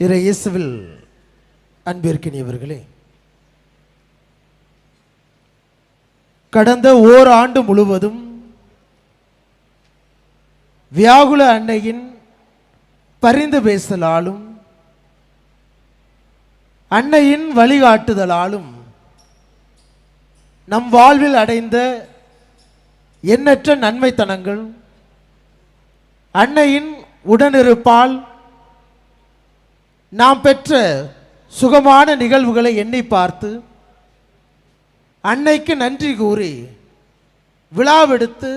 இயேசுவில் அன்பிற்கினியவர்களே, கடந்த ஓராண்டு முழுவதும் வியாகுல அன்னையின் பரிந்து பேசலாலும் அன்னையின் வழிகாட்டுதலாலும் நம் வாழ்வில் அடைந்த எண்ணற்ற நன்மைத்தனங்கள், அன்னையின் உடனிருப்பால் நாம் பெற்ற சுகமான நிகழ்வுகளை எண்ணி பார்த்து அன்னைக்கு நன்றி கூறி விழாவெடுத்து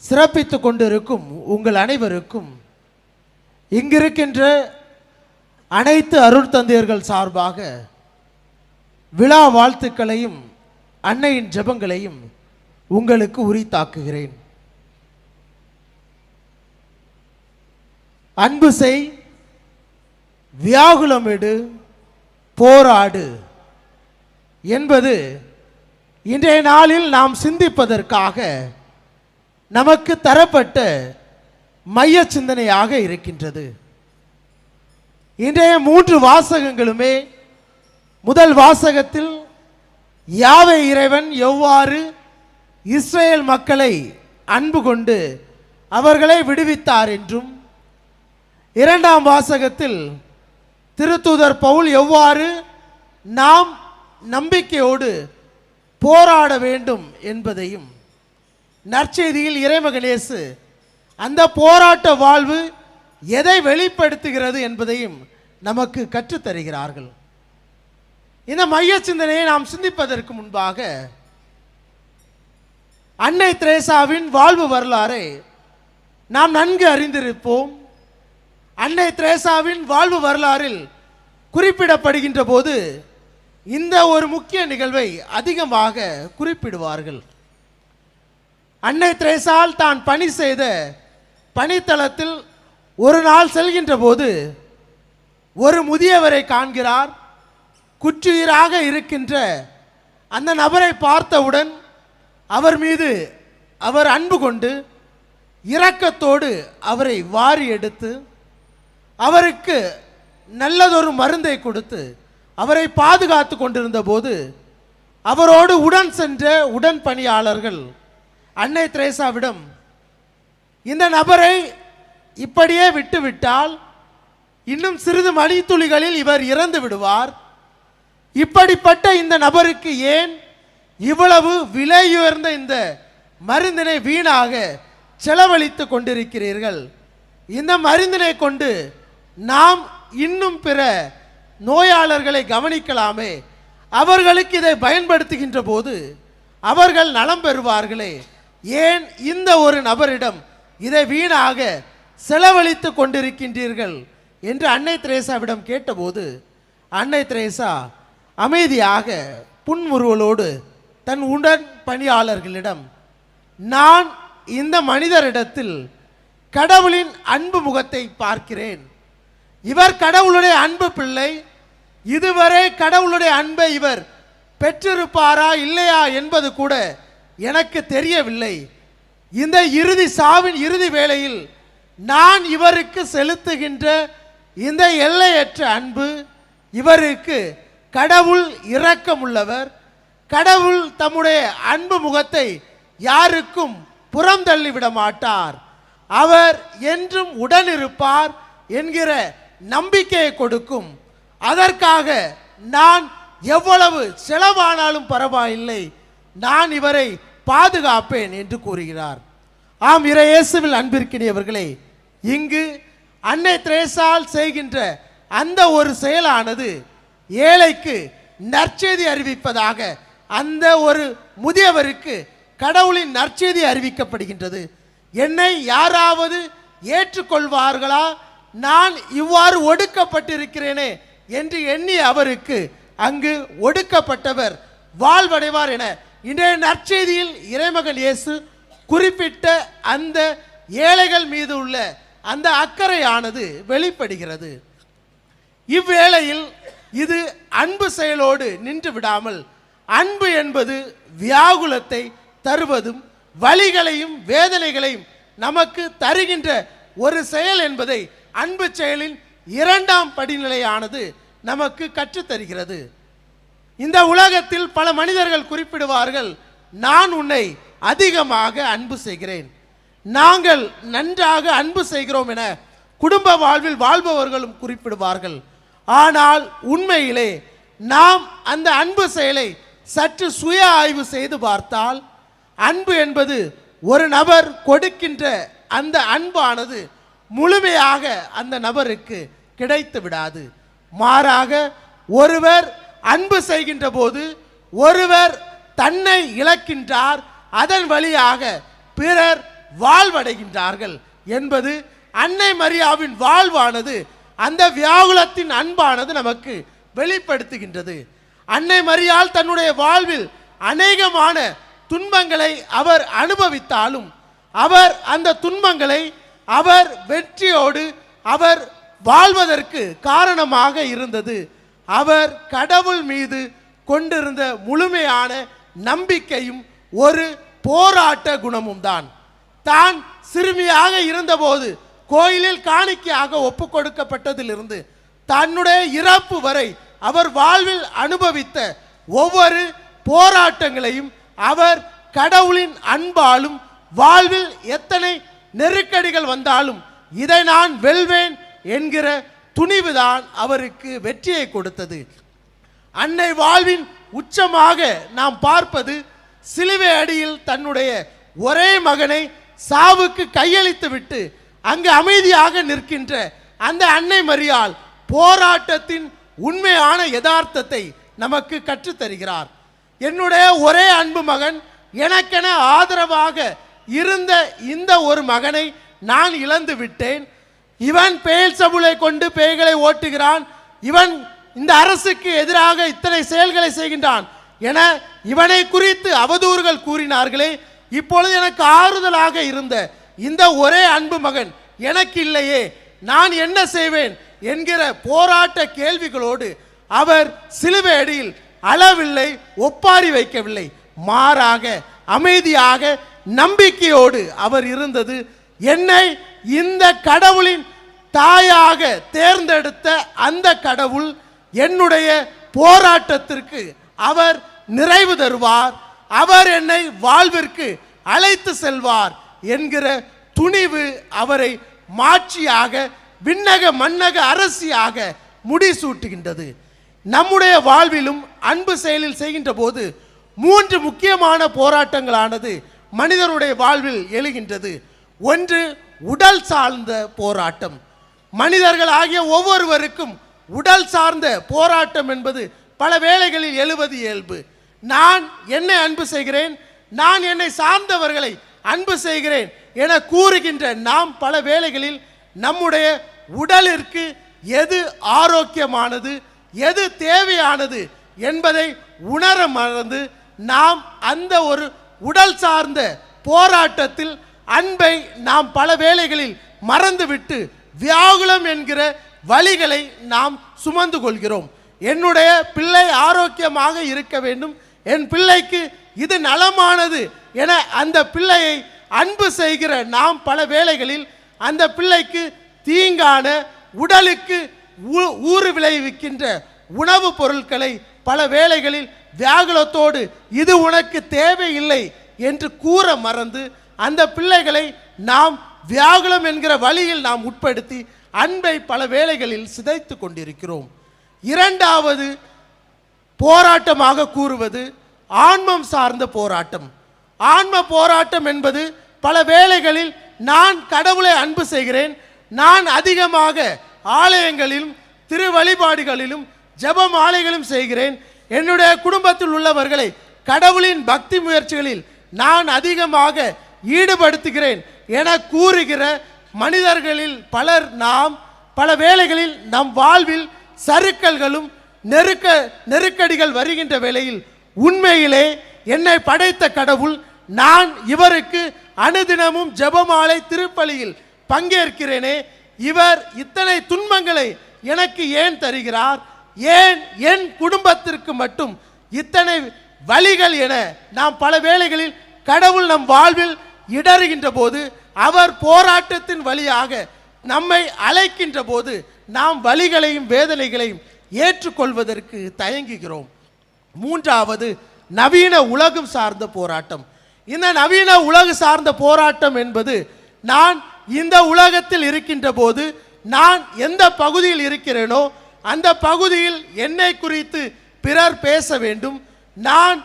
சிறப்பித்து கொண்டிருக்கும் உங்கள் அனைவருக்கும் இங்கிருக்கின்ற அனைத்து அருள் தந்தையர்கள் சார்பாக விழா வாழ்த்துக்களையும் அன்னையின் ஜெபங்களையும் உங்களுக்கு உரித்தாக்குகிறேன். அன்பு செய், வியாகுலமிடு, போராடு என்பது இன்றைய நாளில் நாம் சிந்திப்பதற்காக நமக்கு தரப்பட்ட மைய சிந்தனையாக இருக்கின்றது. இன்றைய 3 வாசகங்களுமே முதல் வாசகத்தில் யாவே இறைவன் எவ்வாறு இஸ்ரேல் மக்களை அன்பு கொண்டு அவர்களை விடுவித்தார் என்றும், இரண்டாம் வாசகத்தில் திருத்தூதர் பவுல் எவ்வாறு நாம் நம்பிக்கையோடு போராட வேண்டும் என்பதையும், நற்செய்தியில் இறைமகன் இயேசு அந்த போராட்ட வாழ்வு எதை வெளிப்படுத்துகிறது என்பதையும் நமக்கு கற்றுத்தருகிறார்கள். இந்த மைய சிந்தனையை நாம் சிந்திப்பதற்கு முன்பாக அன்னை தெரேசாவின் வாழ்வு வரலாறை நாம் நன்கு அறிந்திருப்போம். அன்னை தெரேசாவின் வாழ்வு வரலாறில் குறிப்பிடப்படுகின்ற போது இந்த ஒரு முக்கிய நிகழ்வை அதிகமாக குறிப்பிடுவார்கள். அன்னை தெரேசால் தான் பணி செய்த பணித்தளத்தில் ஒரு நாள் செல்கின்ற போது ஒரு முதியவரை காண்கிறார். குற்றுயிராக இருக்கின்ற அந்த நபரை பார்த்தவுடன் அவர் மீது அவர் அன்பு கொண்டு இரக்கத்தோடு அவரை வாரி எடுத்து அவருக்கு நல்லதொரு மருந்தை கொடுத்து அவரை பாதுகாத்து கொண்டிருந்த போது அவரோடு உடன் சென்ற உடன் பணியாளர்கள் அன்னை தெரேசாவிடம், இந்த நபரை இப்படியே விட்டுவிட்டால் இன்னும் சிறிது மணித்துளிகளில் இவர் இறந்து விடுவார். இப்படிப்பட்ட இந்த நபருக்கு ஏன் இவ்வளவு விலையுயர்ந்த இந்த மருந்தினை வீணாக செலவழித்து கொண்டிருக்கிறீர்கள்? இந்த மருந்தினை கொண்டு நாம் இன்னும் பிற நோயாளர்களை கவனிக்கலாமே, அவர்களுக்கு இதை பயன்படுத்துகின்ற போது அவர்கள் நலம் பெறுவார்களே, ஏன் இந்த ஒரு நபரிடம் இதை வீணாக செலவழித்து கொண்டிருக்கின்றீர்கள் என்று அன்னை தெரேசாவிடம் கேட்டபோது அன்னை தெரேசா அமைதியாக புன்முறுவலோடு தன் உடன் பணியாளர்களிடம், நான் இந்த மனிதரிடத்தில் கடவுளின் அன்பு முகத்தை பார்க்கிறேன். இவர் கடவுளுடைய அன்பு பிள்ளை. இதுவரை கடவுளுடைய அன்பை இவர் பெற்றிருப்பாரா இல்லையா என்பது கூட எனக்கு தெரியவில்லை. இந்த சாவின் இறுதி வேளையில் நான் இவருக்கு செலுத்துகின்ற இந்த எல்லையற்ற அன்பு, இவருக்கு கடவுள் இரக்கமுள்ளவர். கடவுள் தம்முடைய அன்பு முகத்தை யாருக்கும் புறம் தள்ளிவிட மாட்டார். அவர் என்றும் உடனிருப்பார் என்கிற நம்பிக்கையை கொடுக்கும். அதற்காக நான் எவ்வளவு செலவானாலும் பரவாயில்லை, நான் இவரை பாதுகாப்பேன் என்று கூறுகிறார். ஆம், இயேசுவில் அன்பிற்கினியவர்களே, இங்கு அன்னை தெரேசால் செய்கின்ற அந்த ஒரு செயலானது ஏழைக்கு நற்செய்தி அறிவிப்பதாக அந்த ஒரு முதியவருக்கு கடவுளின் நற்செய்தி அறிவிக்கப்படுகின்றது. என்னை யாராவது ஏற்றுக்கொள்வார்களா, நான் இவ்வாறு ஒடுக்கப்பட்டிருக்கிறேனே என்று எண்ணி அவருக்கு அங்கு ஒடுக்கப்பட்டவர் வாழ்வடைவார் என இன்றைய நற்செய்தியில் இறைமகன் இயேசு குறிப்பிட்ட அந்த ஏழைகள் மீது உள்ள அந்த அக்கறையானது வெளிப்படுகிறது. இவ்வேளையில் இது அன்பு செயலோடு நின்று விடாமல், அன்பு என்பது வியாகுலத்தை தருவதும் வலிகளையும் வேதனைகளையும் நமக்கு தருகின்ற ஒரு செயல் என்பதை அன்பு செயலின் இரண்டாம் படிநிலையானது நமக்கு கற்றுத்தருகிறது. இந்த உலகத்தில் பல மனிதர்கள் குறிப்பிடுவார்கள், நான் உன்னை அதிகமாக அன்பு செய்கிறேன், நாங்கள் நன்றாக அன்பு செய்கிறோம் என குடும்ப வாழ்வில் வாழ்பவர்களும் குறிப்பிடுவார்கள். ஆனால் உண்மையிலே நாம் அந்த அன்பு செயலை சற்று சுய ஆய்வு செய்து பார்த்தால், அன்பு என்பது ஒரு நபர் கொடுக்கின்ற அந்த அன்பானது முழுமையாக அந்த நபருக்கு கிடைத்து விடாது. மாறாக ஒருவர் அன்பு செய்கின்ற போது ஒருவர் தன்னை இழக்கின்றார், அதன் வழியாக பிறர் வாழ்வடைகின்றார்கள் என்பது அன்னை மரியாவின் வாழ்வானது அந்த வியாகுலத்தின் அன்பானது நமக்கு வெளிப்படுத்துகின்றது. அன்னை மரியாள் தன்னுடைய வாழ்வில் அநேகமான துன்பங்களை அவர் அனுபவித்தாலும் அவர் அந்த துன்பங்களை அவர் வெற்றியோடு அவர் வாழ்வதற்கு காரணமாக இருந்தது அவர் கடவுள் மீது கொண்டிருந்த முழுமையான நம்பிக்கையும் ஒரு போராட்ட குணமும் தான். தான் சிறுமியாக இருந்தபோது கோயிலில் காணிக்கையாக ஒப்பு கொடுக்கப்பட்டதிலிருந்து தன்னுடைய இறப்பு வரை அவர் வாழ்வில் அனுபவித்த ஒவ்வொரு போராட்டங்களையும் அவர் கடவுளின் அன்பாலும் வாழ்வில் எத்தனை நெருக்கடிகள் வந்தாலும் இதை நான் வெல்வேன் என்கிற துணிவுதான் அவருக்கு வெற்றியை கொடுத்தது. அன்னை வாழ்வின் உச்சமாக நாம் பார்ப்பது சிலுவை அடியில் தன்னுடைய ஒரே மகனை சாவுக்கு கையளித்து விட்டு அங்கு அமைதியாக நிற்கின்ற அந்த அன்னை மரியாள் போராட்டத்தின் உண்மையான யதார்த்தத்தை நமக்கு கற்றுத்தருகிறார். என்னுடைய ஒரே அன்பு மகன், எனக்கென ஆதரவாக இருந்த இந்த ஒரு மகனை நான் இழந்து விட்டேன். இவன் பெயல்சபூலை கொண்டு பேய்களை ஓட்டுகிறான், இவன் இந்த அரசுக்கு எதிராக இத்தனை செயல்களை செய்கின்றான் என இவனை குறித்து அவதூறுகள் கூறினார்களே, இப்பொழுது எனக்கு ஆறுதலாக இருந்த இந்த ஒரே அன்பு மகன் எனக்கு இல்லையே, நான் என்ன செய்வேன் என்கிற போராட்ட கேள்விகளோடு அவர் சிலுவை அடியில் அளவில்லை, ஒப்பாரி வைக்கவில்லை, மாறாக அமைதியாக நம்பிக்கையோடு அவர் இருந்தது. என்னை இந்த கடவுளின் தாயாக தேர்ந்தெடுத்த அந்த கடவுள் என்னுடைய போராட்டத்திற்கு அவர் நிறைவு தருவார், அவர் என்னை வாழ்விற்கு அழைத்து செல்வார் என்கிற துணிவு அவரை மாட்சியாக விண்ணக மன்னக அரசியாக முடிசூட்டுகின்றது. நம்முடைய வாழ்விலும் அன்பு செயலில் செய்கின்ற போது 3 முக்கியமான போராட்டங்களானது மனிதனுடைய வாழ்வில் எழுகின்றது. ஒன்று, உடல் சார்ந்த போராட்டம். மனிதர்கள் ஆகிய ஒவ்வொருவருக்கும் உடல் சார்ந்த போராட்டம் என்பது பல வேளைகளில் எழுவது இயல்பு. நான் என்னை அன்பு செய்கிறேன், நான் என்னை சார்ந்தவர்களை அன்பு செய்கிறேன் என கூறுகின்ற நாம் பல வேளைகளில் நம்முடைய உடலிற்கு எது ஆரோக்கியமானது, எது தேவையானது என்பதை உணர மறந்து நாம் அந்த ஒரு உடல் சார்ந்த போராட்டத்தில் அன்பை நாம் பல வேளைகளில் மறந்துவிட்டு வியாகுலம் என்கிற வழிகளை நாம் சுமந்து கொள்கிறோம். என்னுடைய பிள்ளை ஆரோக்கியமாக இருக்க வேண்டும், என் பிள்ளைக்கு இது நலமானது என அந்த பிள்ளையை அன்பு செய்கிற நாம் பல வேளைகளில் அந்த பிள்ளைக்கு தீங்கான உடலுக்கு ஊறு விளைவிக்கின்ற உணவுப் பொருட்களை பல வேளைகளில் வியாகுலத்தோடு இது உனக்கு தேவையில்லை என்று கூற மறந்து அந்த பிள்ளைகளை நாம் வியாகுலம் என்கிற வழியில் நாம் உட்படுத்தி அன்பை பல வேளைகளில் சிதைத்து கொண்டிருக்கிறோம். இரண்டாவது போராட்டமாக கூறுவது ஆன்மம் சார்ந்த போராட்டம். ஆன்ம போராட்டம் என்பது பல வேளைகளில் நான் கடவுளை அன்பு செய்கிறேன், நான் அதிகமாக ஆலயங்களிலும் திரு வழிபாடுகளிலும் ஜெப மாலைகளும் செய்கிறேன், என்னுடைய குடும்பத்தில் உள்ளவர்களை கடவுளின் பக்தி முயற்சிகளில் நான் அதிகமாக ஈடுபடுத்துகிறேன் என கூறுகிற மனிதர்களில் பலர் நாம் பல வேளைகளில் நம் வாழ்வில் சறுக்கல்களும் நெருக்கடிகள் வருகின்ற வேளையில் உண்மையிலே என்னை படைத்த கடவுள், நான் இவருக்கு அனுதினமும் ஜெபமாலை திருப்பலியில் பங்கேற்கிறேனே, இவர் இத்தனை துன்பங்களை எனக்கு ஏன் தருகிறார், ஏன் என் குடும்பத்திற்கு மட்டும் இத்தனை வழிகள் என நாம் பல வேளைகளில் கடவுள் நம் வாழ்வில் இடறுகின்ற போது, அவர் போராட்டத்தின் வழியாக நம்மை அழைக்கின்ற போது நாம் வலிகளையும் வேதனைகளையும் ஏற்றுக்கொள்வதற்கு தயங்குகிறோம். மூன்றாவது, நவீன உலகம் சார்ந்த போராட்டம். இந்த நவீன உலகு சார்ந்த போராட்டம் என்பது, நான் இந்த உலகத்தில் இருக்கின்ற போது நான் எந்த பகுதியில் இருக்கிறேனோ அந்த பகுதியில் என்னை குறித்து பிறர் பேச வேண்டும், நான்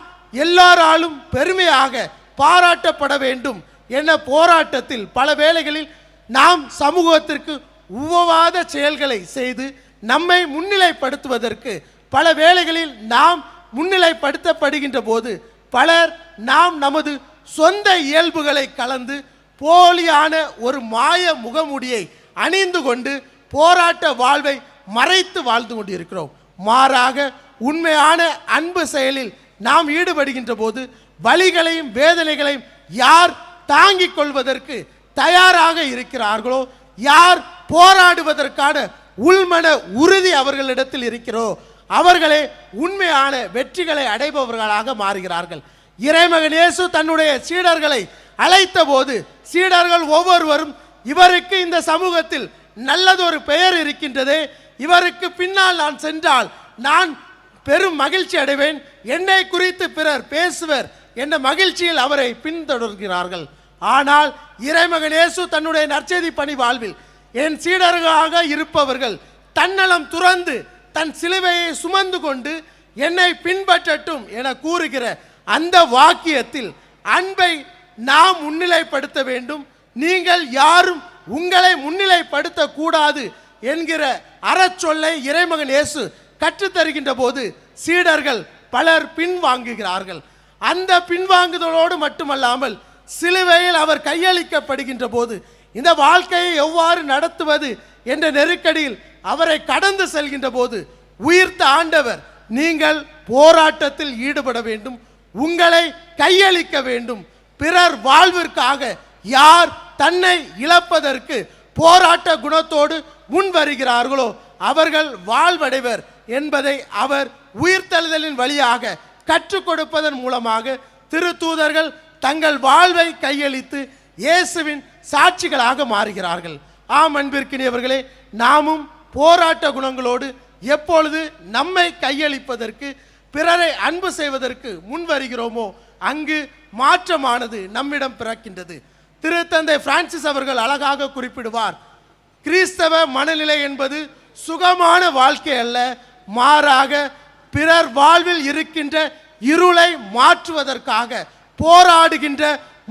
எல்லாராலும் பெருமையாக பாராட்டப்பட வேண்டும் என்ற போராட்டத்தில் பல வேளைகளில் நாம் சமூகத்திற்கு உவவாத செயல்களை செய்து நம்மை முன்னிலைப்படுத்துவதற்கு பல வேளைகளில் நாம் முன்னிலைப்படுத்தப்படுகின்ற போது பலர் நாம் நமது சொந்த இயல்புகளை கலந்து போலியான ஒரு மாய முகமுடியை அணிந்து கொண்டு போராட்ட வாழ்வை மறைத்து வாழ்ந்து கொண்டிருக்கிறோம். மாறாக உண்மையான அன்பு செயலில் நாம் ஈடுபடுகின்ற போது வலிகளையும் வேதனைகளையும் யார் தாங்கிக் கொள்வதற்கு தயாராக இருக்கிறார்களோ, யார் போராடுவதற்கான உள்மன உறுதி அவர்களிடத்தில் இருக்கிறோ, அவர்களே உண்மையான வெற்றிகளை அடைபவர்களாக மாறுகிறார்கள். இறைமகன் இயேசு தன்னுடைய சீடர்களை அழைத்த போது சீடர்கள் ஒவ்வொருவரும், இவருக்கு இந்த சமூகத்தில் நல்லதொரு பெயர் இருக்கின்றதே, இவருக்கு பின்னால் நான் சென்றால் நான் பெரும் மகிழ்ச்சி அடைவேன், என்னை குறித்து பிறர் பேசுவர் என்ற மகிழ்ச்சியில் அவரை பின்தொடர்கிறார்கள். ஆனால் இறைமகன் இயேசு தன்னுடைய நற்செய்தி பணி வாழ்வில், என் சீடர்களாக இருப்பவர்கள் தன்னலம் துறந்து தன் சிலுவையை சுமந்து கொண்டு என்னை பின்பற்றட்டும் என கூறுகிற அந்த வாக்கியத்தில் அன்பை நாம் முன்னிலைப்படுத்த வேண்டும், நீங்கள் யாரும் உங்களை முன்னிலைப்படுத்த கூடாது என்கிற அறச்சொல்லை இறைமகன் இயேசு கற்றுத்தருகின்ற போது சீடர்கள் பலர் பின்வாங்குகிறார்கள். அந்த பின்வாங்குதலோடு மட்டுமல்லாமல் சிலுவையில் அவர் கையளிக்கப்படுகின்ற போது இந்த வாழ்க்கையை எவ்வாறு நடத்துவது என்ற நெருக்கடியில் அவரை கடந்து செல்கின்ற போது உயிர்த்த ஆண்டவர், நீங்கள் போராட்டத்தில் ஈடுபட வேண்டும், உங்களை கையளிக்க வேண்டும், பிறர் வாழ்விற்காக யார் தன்னை இழப்பதற்கு போராட்ட குணத்தோடு முன் வருகிறார்களோ அவர்கள் வாழ்வடைவர் என்பதை அவர் உயிர்த்தெழுதலின் வழியாக கற்றுக் கொடுப்பதன் மூலமாக திருத்தூதர்கள் தங்கள் வாழ்வை கையளித்து இயேசுவின் சாட்சிகளாக மாறுகிறார்கள். ஆம் அன்பிற்கினியவர்களே, நாமும் போராட்ட குணங்களோடு எப்பொழுது நம்மை கையளிப்பதற்கு பிறரை அன்பு செய்வதற்கு முன் வருகிறோமோ அங்கு மாற்றமானது நம்மிடம் பிறக்கின்றது. திருத்தந்தை பிரான்சிஸ் அவர்கள் அழகாக குறிப்பிடுவார், கிறிஸ்தவ மனநிலை என்பது சுகமான வாழ்க்கை அல்ல, மாறாக பிறர் வாழ்வில் இருக்கின்ற இருளை மாற்றுவதற்காக போராடுகின்ற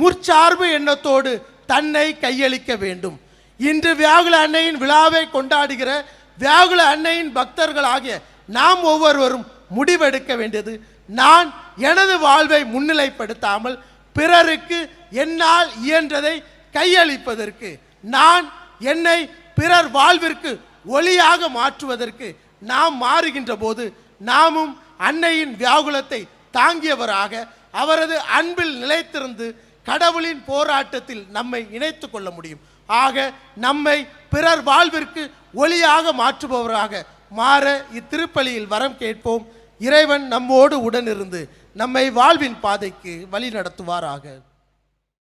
முற்சார்பு எண்ணத்தோடு தன்னை கையளிக்க வேண்டும். இன்று வியாகுல அன்னையின் விழாவை கொண்டாடுகிற வியாகுல அன்னையின் பக்தர்களாகிய நாம் ஒவ்வொருவரும் முடிவெடுக்க வேண்டியது, நான் எனது வாழ்வை முன்னிலைப்படுத்தாமல் பிறருக்கு என்னால் இயன்றதை கையளிப்பதற்கு, நான் என்னை பிறர் வாழ்விற்கு ஒளியாக மாற்றுவதற்கு நாம் மாறுகின்ற போது நாமும் அன்னையின் வியாகுலத்தை தாங்கியவராக அவரது அன்பில் நிலைத்திருந்து கடவுளின் போராட்டத்தில் நம்மை இணைத்து கொள்ள முடியும். ஆக நம்மை பிறர் வாழ்விற்கு ஒளியாக மாற்றுபவராக மாற இத்திருப்பலியில் வரம் கேட்போம். இறைவன் நம்மோடு உடனிருந்து நம்மை வாழ்வின் பாதைக்கு வழி நடத்துவாராக.